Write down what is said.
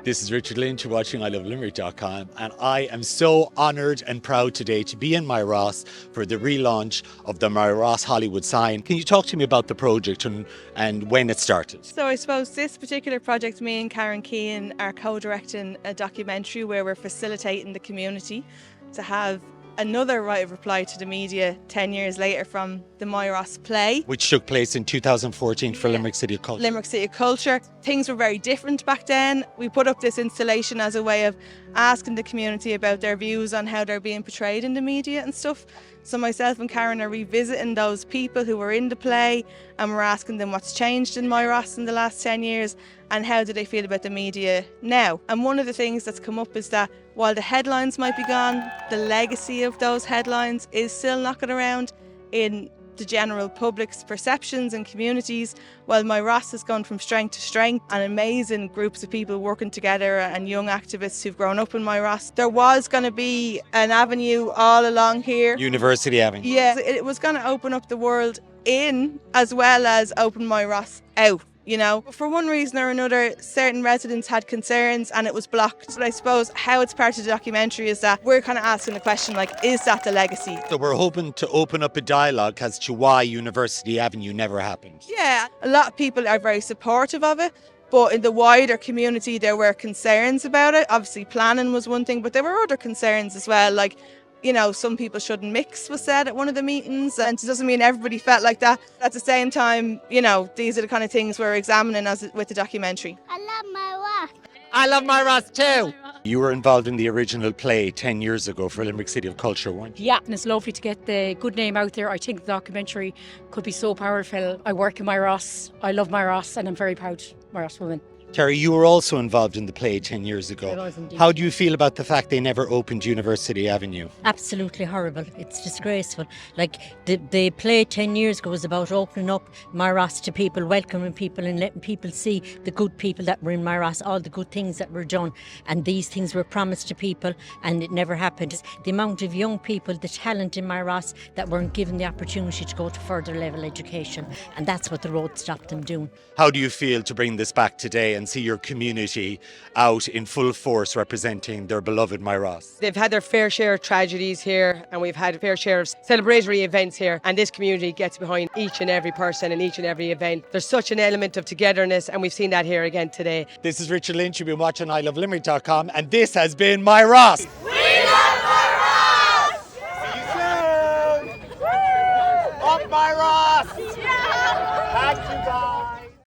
This is Richard Lynch, you're watching Limerick.com, and I am so honoured and proud today to be in Moyross for the relaunch of the Moyross Hollywood sign. Can you talk to me about the project and when it started? So I suppose this particular project, me and Karen Keane are co-directing a documentary where we're facilitating the community to have another right of reply to the media 10 years later from the Moyross play. Which took place in 2014 for Limerick City of Culture. Limerick City of Culture. Things were very different back then. We put up this installation as a way of asking the community about their views on how they're being portrayed in the media and stuff. So myself and Karen are revisiting those people who were in the play, and we're asking them what's changed in Moyross in the last 10 years and how do they feel about the media now. And one of the things that's come up is that while the headlines might be gone, the legacy of those headlines is still knocking around in the general public's perceptions and communities. While Moyross has gone from strength to strength, and amazing groups of people working together and young activists who've grown up in Moyross. There was going to be an avenue all along here. University Avenue. Yeah, it was going to open up the world in as well as open Moyross out. You know, for one reason or another, certain residents had concerns and it was blocked. But I suppose how it's part of the documentary is that we're kind of asking the question, like, is that the legacy? So we're hoping to open up a dialogue as to why University Avenue never happened. Yeah, a lot of people are very supportive of it. But in the wider community, there were concerns about it. Obviously, planning was one thing, but there were other concerns as well. Like, you know, some people shouldn't mix was said at one of the meetings, and it doesn't mean everybody felt like that. At the same time, you know, these are the kind of things we're examining with the documentary. I love my work. I love Moyross too! You were involved in the original play 10 years ago for Limerick City of Culture, weren't you? Yeah, and it's lovely to get the good name out there. I think the documentary could be so powerful. I work in Moyross, I love Moyross, and I'm very proud Moyross woman. Terry, you were also involved in the play 10 years ago. I was indeed. How do you feel about the fact they never opened University Avenue? Absolutely horrible. It's disgraceful. Like the play 10 years ago was about opening up Moyross to people, welcoming people and letting people see the good people that were in Moyross, all the good things that were done. And these things were promised to people and it never happened. The amount of young people, the talent in Moyross that weren't given the opportunity to go to further level education. And that's what the road stopped them doing. How do you feel to bring this back today and see your community out in full force representing their beloved Moyross? They've had their fair share of tragedies here, and we've had a fair share of celebratory events here, and this community gets behind each and every person and each and every event. There's such an element of togetherness, and we've seen that here again today. This is Richard Lynch, you've been watching Limerick.com, and this has been Moyross! We love Moyross! See you soon! Up Moyross!